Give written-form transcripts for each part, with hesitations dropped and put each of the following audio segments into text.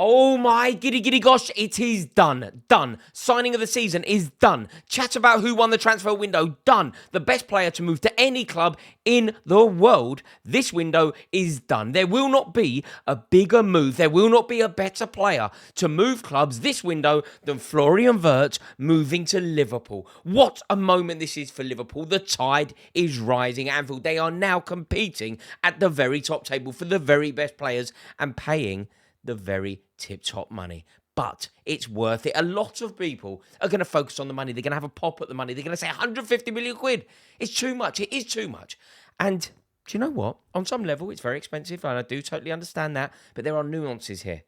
Oh my giddy gosh, it is done. Done. Signing of the season is done. Chat about who won the transfer window, done. The best player to move to any club in the world, this window is done. There will not be a bigger move. There will not be a better player to move clubs this window than Florian Wirtz moving to Liverpool. What a moment this is for Liverpool. The tide is rising at Anfield. They are now competing at the very top table for the very best players and paying the very tip-top money. But it's worth it. A lot of people are going to focus on the money. They're going to have a pop at the money. They're going to say 150 million quid. It's too much. It is too much. And do you know what? On some level, it's very expensive, and I do totally understand that. But there are nuances here.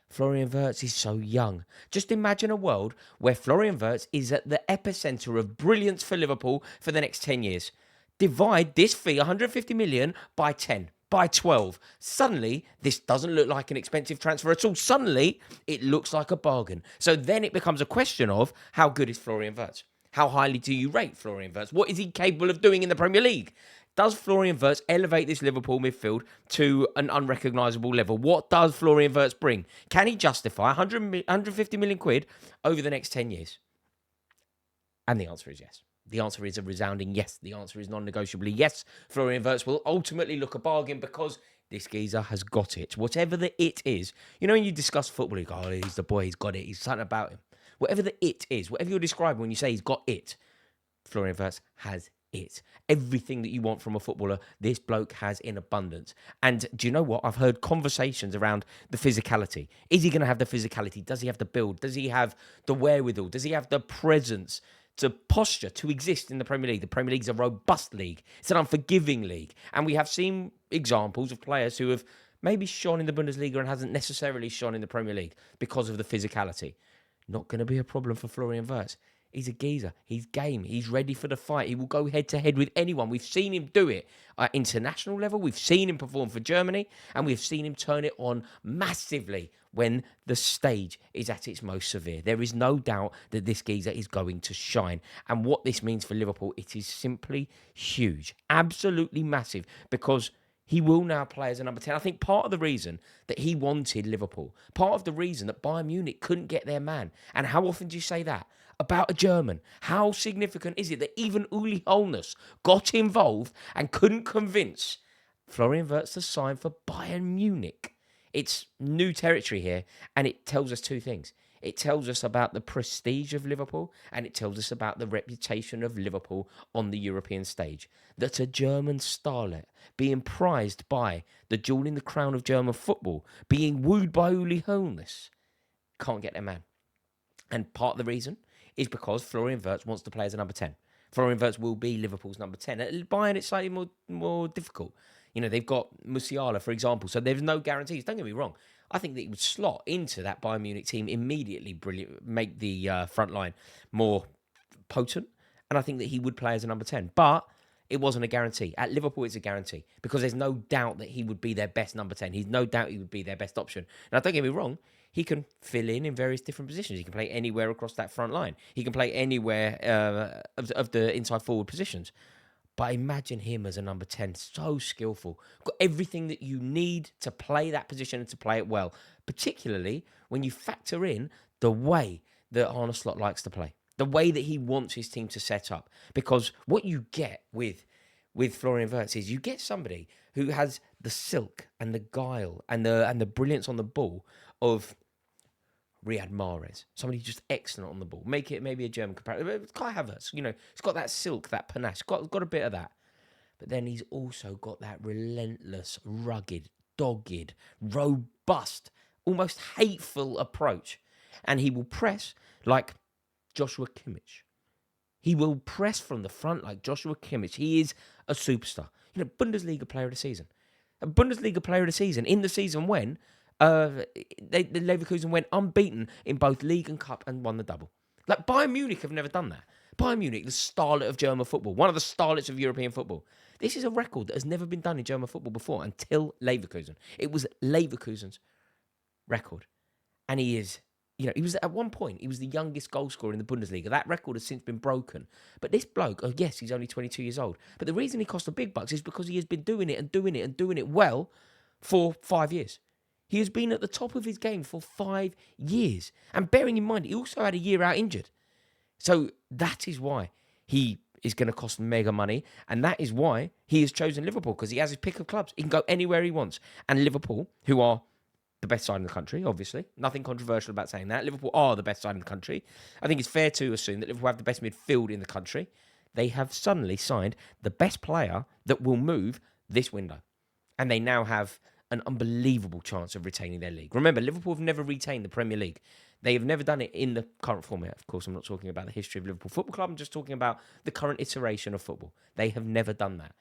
Florian Wirtz is so young. Just imagine a world where Florian Wirtz is at the epicenter of brilliance for Liverpool for the next 10 years. Divide this fee, 150 million, by 10. By 12. Suddenly, this doesn't look like an expensive transfer at all. Suddenly, it looks like a bargain. So then it becomes a question of how good is Florian Wirtz? How highly do you rate Florian Wirtz? What is he capable of doing in the Premier League? Does Florian Wirtz elevate this Liverpool midfield to an unrecognisable level? What does Florian Wirtz bring? Can he justify 150 million quid over the next 10 years? And the answer is yes. The answer is a resounding yes. The answer is non-negotiably yes. Florian Wirtz will ultimately look a bargain because this geezer has got it. Whatever the it is, you know, when you discuss football, you go, oh, he's the boy, he's got it, he's something about him. Whatever the it is, whatever you're describing when you say he's got it, Florian Wirtz has it. Everything that you want from a footballer, this bloke has in abundance. And do you know what? I've heard conversations around the physicality. Is he going to have the physicality? Does he have the build? Does he have the wherewithal? Does he have the presence to posture, to exist in the Premier League? The Premier League is a robust league. It's an unforgiving league. And we have seen examples of players who have maybe shone in the Bundesliga and hasn't necessarily shone in the Premier League because of the physicality. Not going to be a problem for Florian Wirtz. He's a geezer. He's game. He's ready for the fight. He will go head-to-head with anyone. We've seen him do it at international level. We've seen him perform for Germany. And we've seen him turn it on massively when the stage is at its most severe. There is no doubt that this geezer is going to shine. And what this means for Liverpool, it is simply huge. Absolutely massive. Because he will now play as a number 10. I think part of the reason that he wanted Liverpool, part of the reason that Bayern Munich couldn't get their man, and how often do you say that about a German? How significant is it that even Uli Hoeneß got involved and couldn't convince Florian Wirtz to sign for Bayern Munich? It's new territory here, and it tells us two things. It tells us about the prestige of Liverpool, and it tells us about the reputation of Liverpool on the European stage. That a German starlet, being prized by the jewel in the crown of German football, being wooed by Uli Hoeneß, can't get their man. And part of the reason is because Florian Wirtz wants to play as a number 10. Florian Wirtz will be Liverpool's number 10. At Bayern, it's slightly more difficult. You know, they've got Musiala, for example, so there's no guarantees. Don't get me wrong. I think that he would slot into that Bayern Munich team immediately, brilliant, make the front line more potent, and I think that he would play as a number 10. But it wasn't a guarantee. At Liverpool, it's a guarantee because there's no doubt that he would be their best number 10. He's no doubt he would be their best option. Now, don't get me wrong. He can fill in various different positions. He can play anywhere across that front line. He can play anywhere of the inside forward positions. But imagine him as a number 10, so skillful. Got everything that you need to play that position and to play it well. Particularly when you factor in the way that Arne Slot likes to play. The way that he wants his team to set up. Because what you get with Florian Wirtz is you get somebody who has the silk and the guile and the brilliance on the ball of Riyad Mahrez, somebody just excellent on the ball. Make it maybe a German comparison. Kai Havertz, you know, he's got that silk, that panache, got a bit of that. But then he's also got that relentless, rugged, dogged, robust, almost hateful approach. And he will press like Joshua Kimmich. He will press from the front like Joshua Kimmich. He is a superstar. You know, Bundesliga player of the season. A Bundesliga player of the season in the season when the Leverkusen went unbeaten in both league and cup and won the double. Like Bayern Munich have never done that. Bayern Munich, the starlet of German football, one of the starlets of European football. This is a record that has never been done in German football before until Leverkusen. It was Leverkusen's record. And he is, you know, he was at one point, he was the youngest goal scorer in the Bundesliga. That record has since been broken. But this bloke, oh yes, he's only 22 years old. But the reason he cost the big bucks is because he has been doing it and doing it and doing it well for 5 years. He has been at the top of his game for 5 years. And bearing in mind, he also had a year out injured. So that is why he is going to cost mega money. And that is why he has chosen Liverpool, because he has his pick of clubs. He can go anywhere he wants. And Liverpool, who are the best side in the country, obviously. Nothing controversial about saying that. Liverpool are the best side in the country. I think it's fair to assume that Liverpool have the best midfield in the country. They have suddenly signed the best player that will move this window. And they now have an unbelievable chance of retaining their league. Remember, Liverpool have never retained the Premier League. They have never done it in the current format. Of course, I'm not talking about the history of Liverpool Football Club. I'm just talking about the current iteration of football. They have never done that.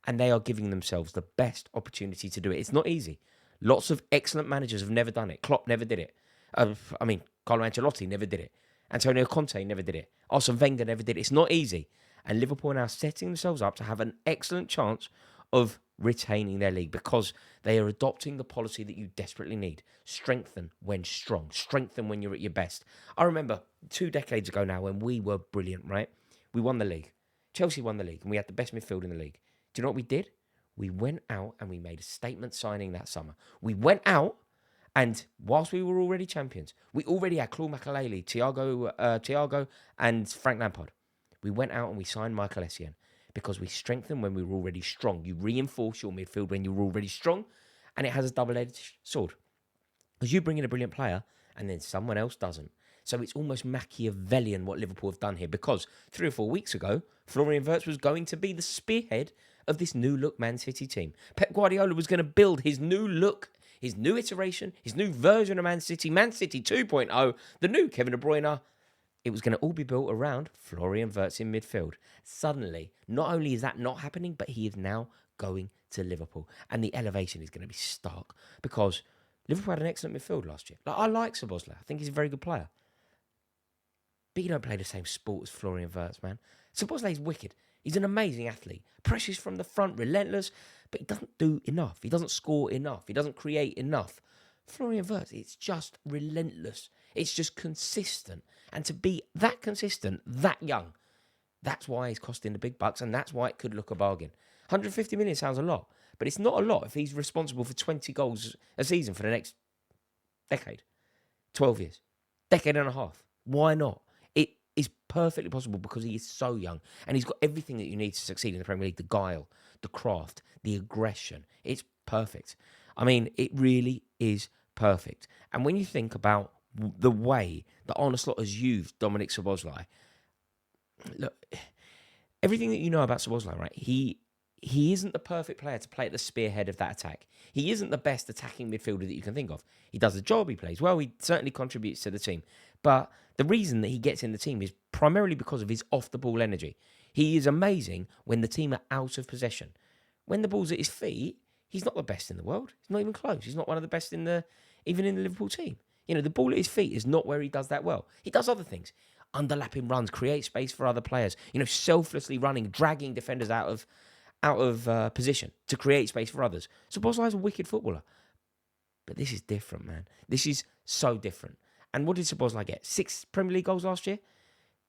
And they are giving themselves the best opportunity to do it. It's not easy. Lots of excellent managers have never done it. Klopp never did it. Carlo Ancelotti never did it. Antonio Conte never did it. Arsene Wenger never did it. It's not easy. And Liverpool are now setting themselves up to have an excellent chance of retaining their league, because they are adopting the policy that you desperately need. Strengthen when strong. Strengthen when you're at your best. I remember 2 decades ago now when we were brilliant, right? We won the league. Chelsea won the league and we had the best midfield in the league. Do you know what we did? We went out and we made a statement signing that summer. We went out, and whilst we were already champions, we already had Claude Makelele, Thiago and Frank Lampard. We went out and we signed Michael Essien, because we strengthened when we were already strong. You reinforce your midfield when you were already strong, and it has a double-edged sword. Because you bring in a brilliant player, and then someone else doesn't. So it's almost Machiavellian what Liverpool have done here, because 3 or 4 weeks ago, Florian Wirtz was going to be the spearhead of this new-look Man City team. Pep Guardiola was going to build his new look, his new iteration, his new version of Man City 2.0, the new Kevin De Bruyne. It was going to all be built around Florian Wirtz in midfield. Suddenly, not only is that not happening, but he is now going to Liverpool. And the elevation is going to be stark, because Liverpool had an excellent midfield last year. I like Szoboszlai. I think he's a very good player. But you don't play the same sport as Florian Wirtz, man. Szoboszlai is wicked. He's an amazing athlete. Presses from the front, relentless, but he doesn't do enough. He doesn't score enough. He doesn't create enough. Florian Wirtz, it's just relentless. It's just consistent. And to be that consistent, that young, that's why he's costing the big bucks, and that's why it could look a bargain. 150 million sounds a lot, but it's not a lot if he's responsible for 20 goals a season for the next decade, 12 years, decade and a half. Why not? It is perfectly possible, because he is so young, and he's got everything that you need to succeed in the Premier League: the guile, the craft, the aggression. It's perfect. I mean, it really is perfect. And when you think about the way that Arne Slot has used Dominik Szoboszlai, look, everything that you know about Szoboszlai, right? He isn't the perfect player to play at the spearhead of that attack. He isn't the best attacking midfielder that you can think of. He does the job, he plays well, he certainly contributes to the team. But the reason that he gets in the team is primarily because of his off-the-ball energy. He is amazing when the team are out of possession. When the ball's at his feet, he's not the best in the world. He's not even close. He's not one of the best even in the Liverpool team. You know, the ball at his feet is not where he does that well. He does other things. Underlapping runs, create space for other players. You know, selflessly running, dragging defenders out of position to create space for others. So Szoboszlai is a wicked footballer. But this is different, man. This is so different. And what did Szoboszlai get? 6 Premier League goals last year?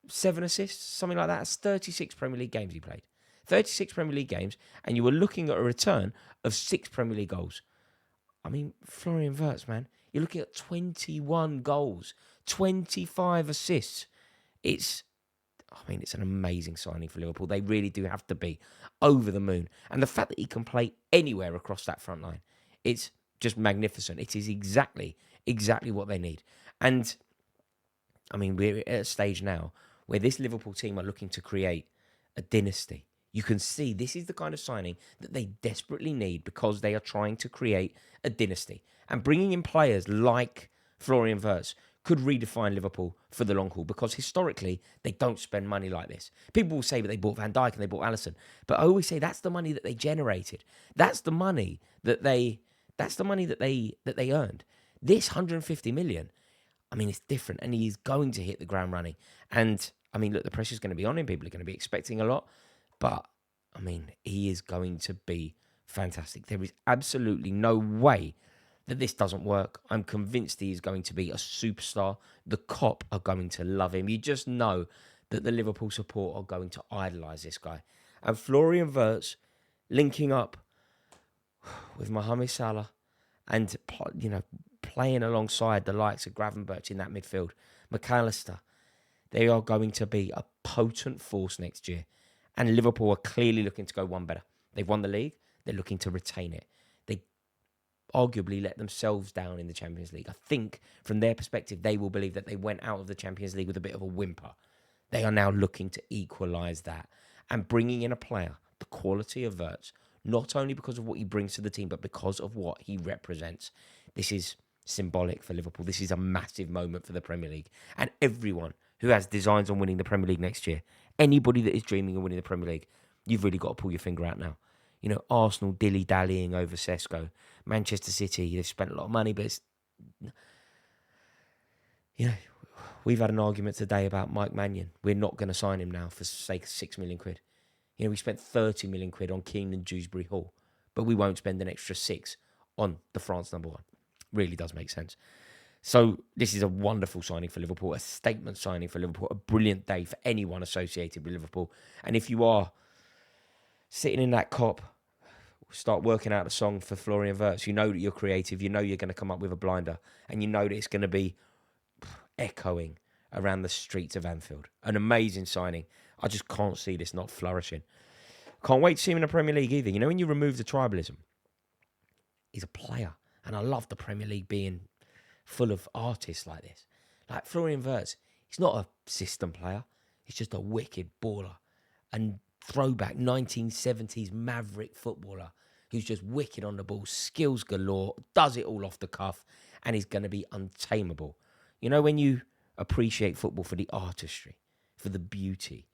7 assists? Something like that. That's 36 Premier League games he played. 36 Premier League games, and you were looking at a return of 6 Premier League goals. I mean, Florian Wirtz, man. You're looking at 21 goals, 25 assists. It's an amazing signing for Liverpool. They really do have to be over the moon. And the fact that he can play anywhere across that front line, it's just magnificent. It is exactly what they need. And, I mean, we're at a stage now where this Liverpool team are looking to create a dynasty. You can see this is the kind of signing that they desperately need, because they are trying to create a dynasty. And bringing in players like Florian Wirtz could redefine Liverpool for the long haul, because historically they don't spend money like this. People will say that they bought Van Dijk and they bought Alisson, but I always say that's the money that they generated. That's the money that they earned. This 150 million, I mean, it's different, and he is going to hit the ground running. And I mean, look, the pressure's going to be on him. People are going to be expecting a lot. But, I mean, he is going to be fantastic. There is absolutely no way that this doesn't work. I'm convinced he is going to be a superstar. The Kop are going to love him. You just know that the Liverpool support are going to idolise this guy. And Florian Wirtz linking up with Mohamed Salah and, playing alongside the likes of Gravenberch in that midfield, McAllister, they are going to be a potent force next year. And Liverpool are clearly looking to go one better. They've won the league. They're looking to retain it. They arguably let themselves down in the Champions League. I think from their perspective, they will believe that they went out of the Champions League with a bit of a whimper. They are now looking to equalise that and bringing in a player, the quality of Wirtz, not only because of what he brings to the team, but because of what he represents. This is symbolic for Liverpool. This is a massive moment for the Premier League. And everyone who has designs on winning the Premier League next year, anybody that is dreaming of winning the Premier League, you've really got to pull your finger out now. Arsenal dilly-dallying over Sesko. Manchester City, they've spent a lot of money, but it's... We've had an argument today about Mike Mannion. We're not going to sign him now for sake of 6 million quid. We spent 30 million quid on Keenan Dewsbury Hall, but we won't spend an extra 6 on the France number 1. Really does make sense. So this is a wonderful signing for Liverpool, a statement signing for Liverpool, a brilliant day for anyone associated with Liverpool. And if you are sitting in that cop, start working out a song for Florian Wirtz. You know that you're creative. You know you're going to come up with a blinder. And you know that it's going to be echoing around the streets of Anfield. An amazing signing. I just can't see this not flourishing. Can't wait to see him in the Premier League either. When you remove the tribalism, he's a player. And I love the Premier League being full of artists like this. Like Florian Wirtz, he's not a system player. He's just a wicked baller. And throwback 1970s maverick footballer who's just wicked on the ball, skills galore, does it all off the cuff, and is going to be untamable. When you appreciate football for the artistry, for the beauty,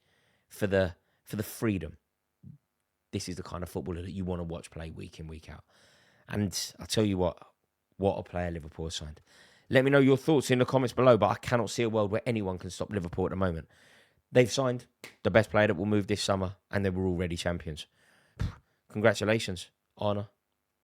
for the freedom, this is the kind of footballer that you want to watch play week in, week out. And I'll tell you what a player Liverpool has signed. Let me know your thoughts in the comments below, but I cannot see a world where anyone can stop Liverpool at the moment. They've signed the best player that will move this summer, and they were already champions. Congratulations, Arna.